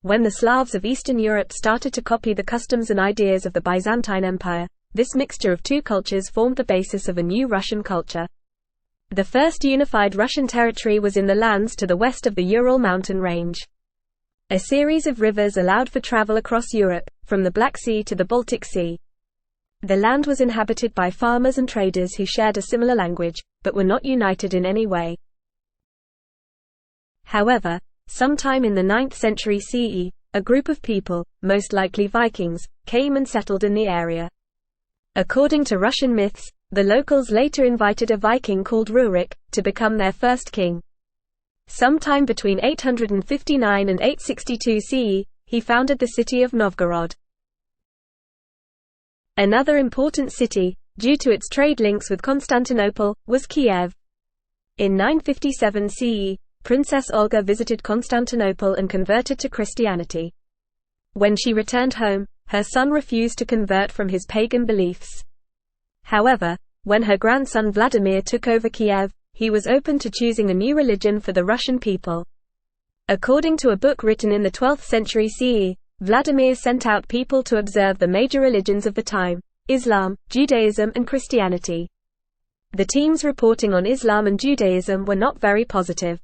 When the Slavs of Eastern Europe started to copy the customs and ideas of the Byzantine Empire, this mixture of two cultures formed the basis of a new Russian culture. The first unified Russian territory was in the lands to the west of the Ural mountain range. A series of rivers allowed for travel across Europe, from the Black Sea to the Baltic Sea. The land was inhabited by farmers and traders who shared a similar language, but were not united in any way. However, sometime in the 9th century CE, a group of people, most likely Vikings, came and settled in the area. According to Russian myths, the locals later invited a Viking called Rurik to become their first king. Sometime between 859 and 862 CE, he founded the city of Novgorod. Another important city, due to its trade links with Constantinople, was Kiev. In 957 CE, Princess Olga visited Constantinople and converted to Christianity. When she returned home, her son refused to convert from his pagan beliefs. However, when her grandson Vladimir took over Kiev, he was open to choosing a new religion for the Russian people. According to a book written in the 12th century CE, Vladimir sent out people to observe the major religions of the time: Islam, Judaism and Christianity. The teams reporting on Islam and Judaism were not very positive.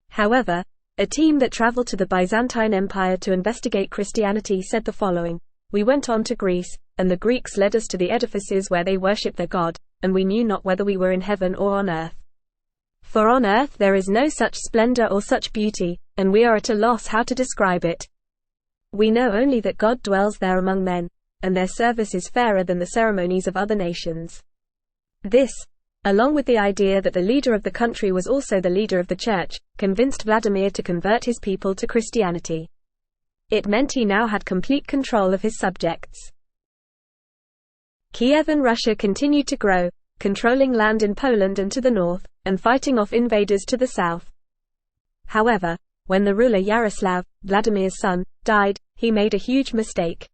However, a team that traveled to the Byzantine Empire to investigate Christianity said the following: "We went on to Greece, and the Greeks led us to the edifices where they worshipped their God, and we knew not whether we were in heaven or on earth. For on earth there is no such splendor or such beauty, and we are at a loss how to describe it. We know only that God dwells there among men, and their service is fairer than the ceremonies of other nations." This, along with the idea that the leader of the country was also the leader of the church, convinced Vladimir to convert his people to Christianity. It meant he now had complete control of his subjects. Kiev and Russia continued to grow, controlling land in Poland and to the north, and fighting off invaders to the south. However, when the ruler Yaroslav, Vladimir's son, died, he made a huge mistake.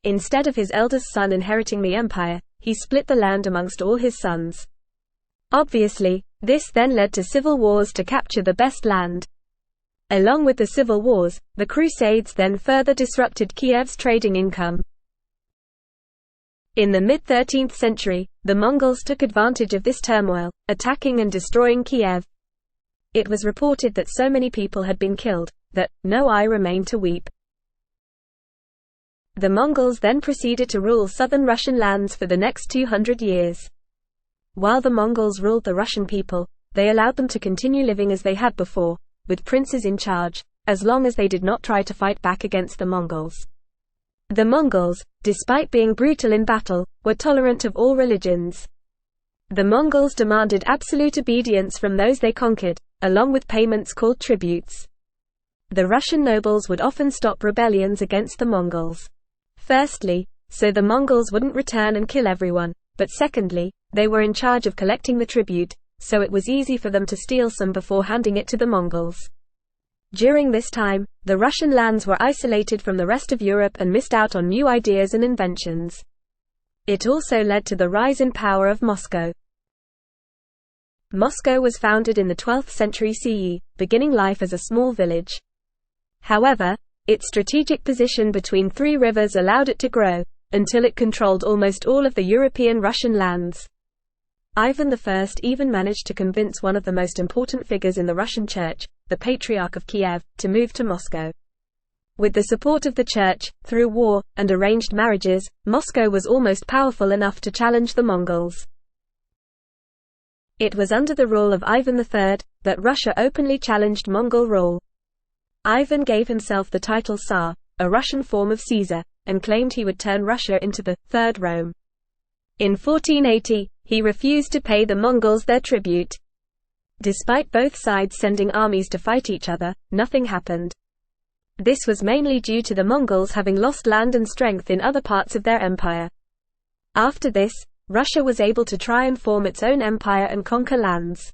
Instead of his eldest son inheriting the empire, he split the land amongst all his sons. Obviously, this then led to civil wars to capture the best land. Along with the civil wars, the Crusades then further disrupted Kiev's trading income. In the mid-13th century, the Mongols took advantage of this turmoil, attacking and destroying Kiev. It was reported that so many people had been killed, that no eye remained to weep. The Mongols then proceeded to rule southern Russian lands for the next 200 years. While the Mongols ruled the Russian people, they allowed them to continue living as they had before, with princes in charge, as long as they did not try to fight back against the Mongols. The Mongols, despite being brutal in battle, were tolerant of all religions. The Mongols demanded absolute obedience from those they conquered, along with payments called tributes. The Russian nobles would often stop rebellions against the Mongols. Firstly, so the Mongols wouldn't return and kill everyone, but secondly, they were in charge of collecting the tribute, so it was easy for them to steal some before handing it to the Mongols. During this time, the Russian lands were isolated from the rest of Europe and missed out on new ideas and inventions. It also led to the rise in power of Moscow. Moscow was founded in the 12th century CE, beginning life as a small village. However, its strategic position between three rivers allowed it to grow, until it controlled almost all of the European Russian lands. Ivan I even managed to convince one of the most important figures in the Russian Church, the Patriarch of Kiev, to move to Moscow. With the support of the Church, through war, and arranged marriages, Moscow was almost powerful enough to challenge the Mongols. It was under the rule of Ivan III, that Russia openly challenged Mongol rule. Ivan gave himself the title Tsar, a Russian form of Caesar, and claimed he would turn Russia into the Third Rome. In 1480, he refused to pay the Mongols their tribute. Despite both sides sending armies to fight each other, nothing happened. This was mainly due to the Mongols having lost land and strength in other parts of their empire. After this, Russia was able to try and form its own empire and conquer lands.